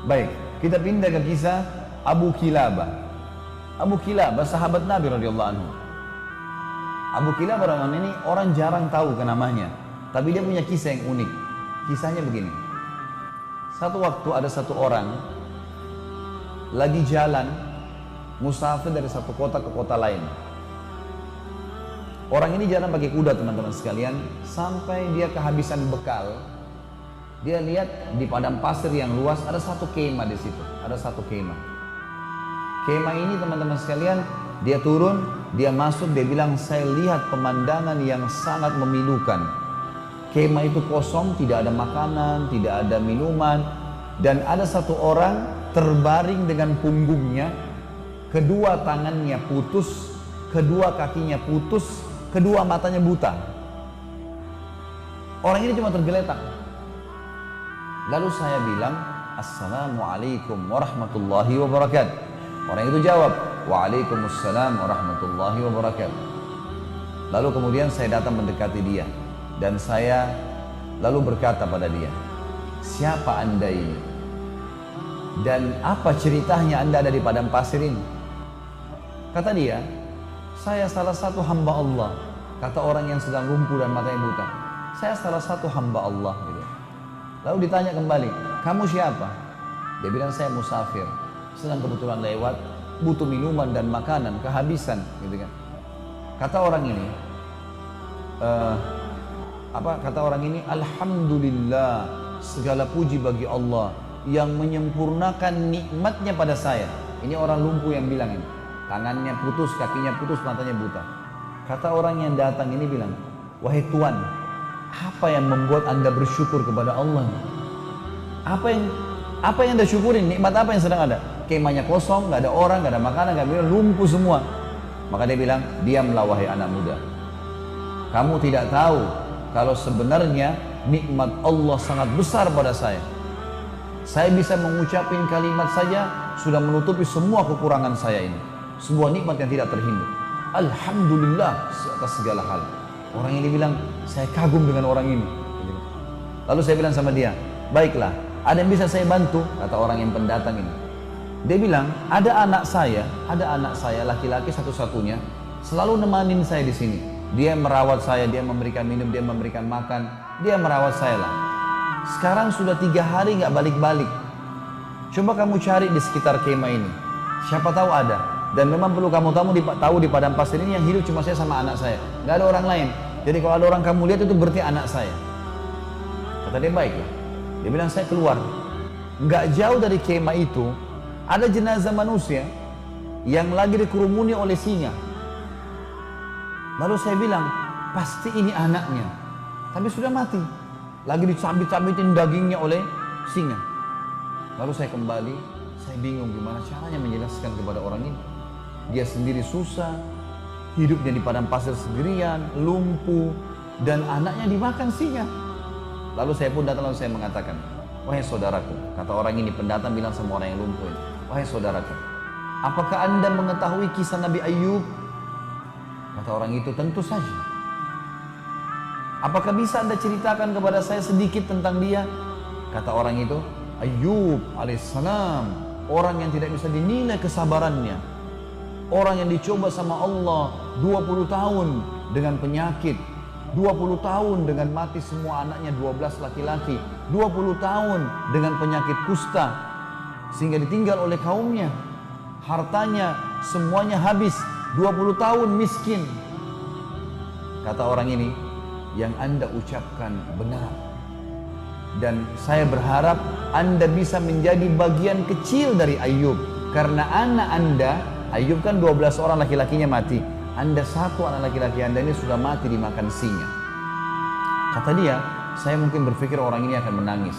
Baik, kita pindah ke kisah Abu Kilabah. Abu Kilabah sahabat Nabi radhiyallahu anhu. Abu Kilabah radhiyallahu anhu ini orang jarang tahu ke namanya, tapi dia punya kisah yang unik. Kisahnya begini. Satu waktu ada satu orang lagi jalan musafir dari satu kota ke kota lain. Orang ini jalan pakai kuda teman-teman sekalian, sampai dia kehabisan bekal. Dia lihat di padang pasir yang luas ada satu kemah di situ, ada satu kemah. Kemah ini teman-teman sekalian, dia turun, dia masuk, dia bilang saya lihat pemandangan yang sangat memilukan. Kemah itu kosong, tidak ada makanan, tidak ada minuman, dan ada satu orang terbaring dengan punggungnya, kedua tangannya putus, kedua kakinya putus, kedua matanya buta. Orang ini cuma tergeletak. Lalu saya bilang, Assalamualaikum warahmatullahi wabarakatuh. Orang itu jawab, Waalaikumsalam warahmatullahi wabarakatuh. Lalu kemudian saya datang mendekati dia, dan saya lalu berkata pada dia, siapa anda ini? Dan apa ceritanya anda ada di padang pasir ini? Kata dia, saya salah satu hamba Allah. Kata orang yang sedang lumpuh dan matanya buta, saya salah satu hamba Allah gitu. Lalu ditanya kembali, kamu siapa? Dia bilang saya musafir, sedang kebetulan lewat, butuh minuman dan makanan, kehabisan gitu kan. Kata orang ini, kata orang ini, Alhamdulillah, segala puji bagi Allah yang menyempurnakan nikmatnya pada saya. Ini orang lumpuh yang bilang ini, tangannya putus, kakinya putus, matanya buta. Kata orang yang datang ini bilang, wahai Tuhan, apa yang membuat anda bersyukur kepada Allah? Apa yang anda syukurin? Nikmat apa yang sedang ada? Kemahnya kosong, nggak ada orang, nggak ada makanan, nggak ada, lumpuh semua. Maka dia bilang, diamlah wahai anak muda. Kamu tidak tahu kalau sebenarnya nikmat Allah sangat besar pada saya. Saya bisa mengucapin kalimat saja sudah menutupi semua kekurangan saya ini. Sebuah nikmat yang tidak terhingga. Alhamdulillah atas segala hal. Orang ini bilang, saya kagum dengan orang ini. Lalu saya bilang sama dia, baiklah, ada yang bisa saya bantu? Kata orang yang pendatang ini. Dia bilang, ada anak saya laki-laki satu-satunya, selalu nemanin saya di sini. Dia merawat saya, dia memberikan minum, dia memberikan makan, dia merawat saya lah. Sekarang sudah 3 hari nggak balik-balik. Coba kamu cari di sekitar kemah ini, siapa tahu ada. Dan memang perlu kamu tahu di padang pasir ini yang hidup cuma saya sama anak saya, nggak ada orang lain. Jadi kalau ada orang kamu lihat itu berarti anak saya. Kata dia, baiklah. Dia bilang, saya keluar. Nggak jauh dari kemah itu ada jenazah manusia yang lagi dikerumuni oleh singa. Lalu saya bilang, pasti ini anaknya, tapi sudah mati, lagi dicabit-cabitin dagingnya oleh singa. Lalu saya kembali, saya bingung gimana caranya menjelaskan kepada orang ini. Dia sendiri susah, hidupnya di padang pasir sendirian, lumpuh, dan anaknya dimakan singa. Lalu saya pun datang, lalu saya mengatakan, wahai saudaraku, kata orang ini, pendatang bilang sama orang yang lumpuh ini, wahai saudaraku, apakah anda mengetahui kisah Nabi Ayub? Kata orang itu, tentu saja. Apakah bisa anda ceritakan kepada saya sedikit tentang dia? Kata orang itu, Ayub alaihissalam, orang yang tidak bisa dinilai kesabarannya. Orang yang dicoba sama Allah 20 tahun dengan penyakit, 20 tahun dengan mati semua anaknya 12 laki-laki, 20 tahun dengan penyakit kusta sehingga ditinggal oleh kaumnya, hartanya semuanya habis, 20 tahun miskin. Kata orang ini, yang anda ucapkan benar, dan saya berharap anda bisa menjadi bagian kecil dari Ayub, karena anak anda, Ayub kan 12 orang laki-lakinya mati, anda satu anak laki-laki anda ini sudah mati dimakan singa. Kata dia, saya mungkin berpikir orang ini akan menangis.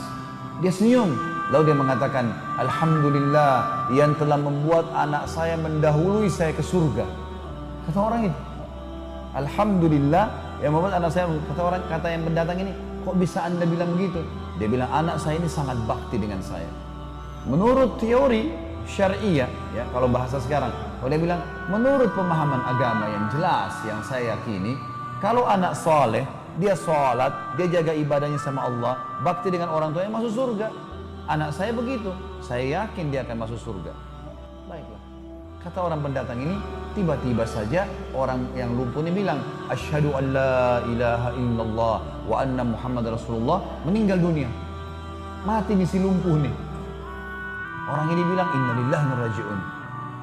Dia senyum, lalu dia mengatakan, Alhamdulillah yang telah membuat anak saya mendahului saya ke surga. Kata orang itu, Alhamdulillah yang membuat anak saya, kata yang pendatang ini, kok bisa anda bilang begitu? Dia bilang, anak saya ini sangat bakti dengan saya. Menurut teori syariah, ya kalau bahasa sekarang, kalau dia bilang, menurut pemahaman agama yang jelas, yang saya yakini, kalau anak soleh, dia sholat, dia jaga ibadahnya sama Allah, bakti dengan orang tuanya, masuk surga. anak saya begitu, saya yakin dia akan masuk surga. Baiklah. Kata orang pendatang ini, tiba-tiba saja orang yang lumpuh ini bilang, asyhadu an la ilaha illallah wa anna Muhammad Rasulullah, meninggal dunia. Mati di si lumpuh nih. Orang ini bilang, innalillahi wa inna ilaihi raji'un.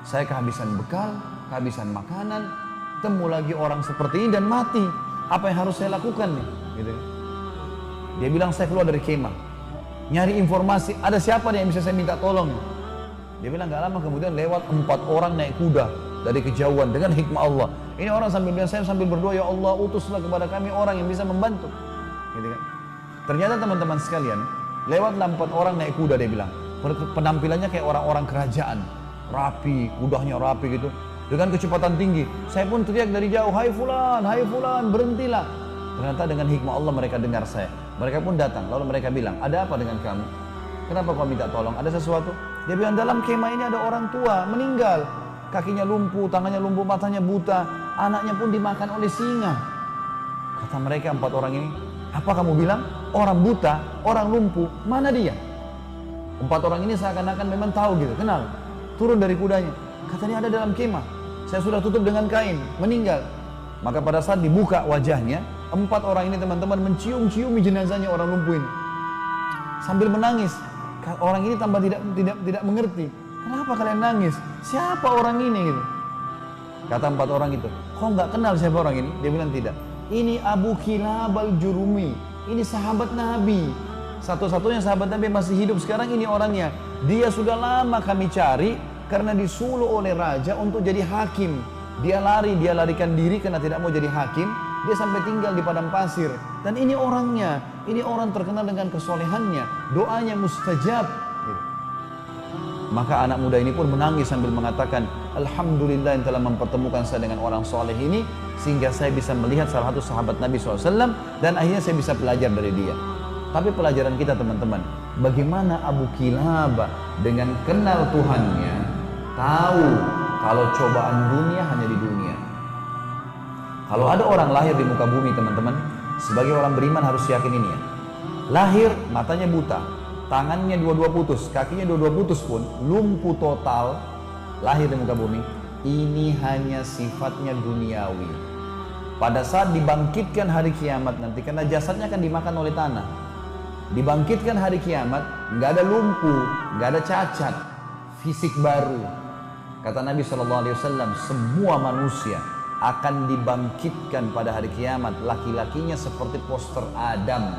Saya kehabisan bekal, kehabisan makanan, temu lagi orang seperti ini dan mati. Apa yang harus saya lakukan nih? Gitu. Dia bilang, saya keluar dari kemah, nyari informasi, ada siapa nih yang bisa saya minta tolong? Dia bilang, gak lama kemudian lewat 4 orang naik kuda dari kejauhan dengan hikmah Allah. Ini orang sambil bilang, saya sambil berdoa, ya Allah utuslah kepada kami orang yang bisa membantu. Gitu kan? Ternyata teman-teman sekalian, lewatlah 4 orang naik kuda, dia bilang. Penampilannya kayak orang-orang kerajaan, rapi, kudanya rapi gitu, dengan kecepatan tinggi. Saya pun teriak dari jauh, hai fulan, berhentilah. Ternyata dengan hikmah Allah mereka dengar saya. Mereka pun datang, lalu mereka bilang, ada apa dengan kamu? Kenapa kau minta tolong? Ada sesuatu? Dia bilang, dalam kemah ini ada orang tua meninggal, kakinya lumpuh, tangannya lumpuh, matanya buta, anaknya pun dimakan oleh singa. Kata mereka 4 orang ini, apa kamu bilang? Orang buta, orang lumpuh, mana dia? 4 orang ini seakan-akan memang tahu gitu, kenal. Turun dari kudanya, katanya ada dalam kemah, saya sudah tutup dengan kain, meninggal. Maka pada saat dibuka wajahnya, 4 orang ini teman-teman mencium-ciumi jenazahnya orang lumpuh ini, sambil menangis. Orang ini tambah tidak mengerti. Kenapa kalian nangis? Siapa orang ini? Gitu. Kata 4 orang itu, kau nggak kenal siapa orang ini? Dia bilang tidak. Ini Abu Kilab al-Jurumi. Ini sahabat Nabi. Satu-satunya sahabat Nabi masih hidup sekarang, ini orangnya. Dia sudah lama kami cari karena disuruh oleh raja untuk jadi hakim. Dia larikan diri karena tidak mau jadi hakim. Dia sampai tinggal di padang pasir. Dan ini orangnya, ini orang terkenal dengan kesolehannya, doanya mustajab. Maka anak muda ini pun menangis sambil mengatakan, alhamdulillah yang telah mempertemukan saya dengan orang soleh ini, sehingga saya bisa melihat salah satu sahabat Nabi SAW, dan akhirnya saya bisa belajar dari dia. Tapi pelajaran kita teman-teman, bagaimana Abu Kilab dengan kenal Tuhannya, tahu kalau cobaan dunia hanya di dunia. Kalau ada orang lahir di muka bumi teman-teman, sebagai orang beriman harus yakin ini ya. Lahir, matanya buta, tangannya dua-dua putus, kakinya dua-dua putus pun, lumpuh total, lahir di muka bumi, ini hanya sifatnya duniawi. Pada saat dibangkitkan hari kiamat nanti, karena jasadnya akan dimakan oleh tanah, dibangkitkan hari kiamat, nggak ada lumpuh, nggak ada cacat, fisik baru. Kata Nabi SAW, semua manusia akan dibangkitkan pada hari kiamat, laki-lakinya seperti poster Adam,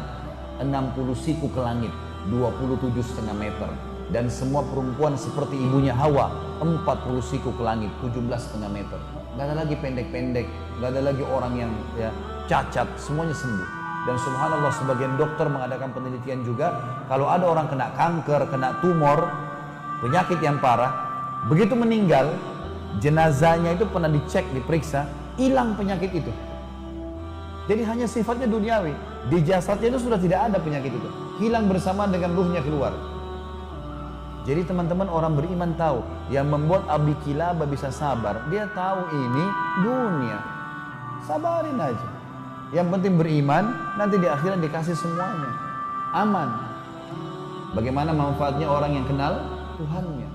60 siku ke langit, 27,5 meter, dan semua perempuan seperti ibunya Hawa, 40 siku ke langit, 17,5 meter. Gak ada lagi pendek-pendek, gak ada lagi orang yang ya, cacat, semuanya sembuh. Dan subhanallah, sebagian dokter mengadakan penelitian juga, kalau ada orang kena kanker, kena tumor, penyakit yang parah, begitu meninggal, jenazahnya itu pernah dicek, diperiksa, hilang penyakit itu. Jadi hanya sifatnya duniawi. Di jasadnya itu sudah tidak ada penyakit itu, hilang bersama dengan ruhnya keluar. Jadi teman-teman, orang beriman tahu, yang membuat Abu Kilab bisa sabar, dia tahu ini dunia, sabarin aja. Yang penting beriman, nanti di akhirat dikasih semuanya, aman. Bagaimana manfaatnya orang yang kenal Tuhannya?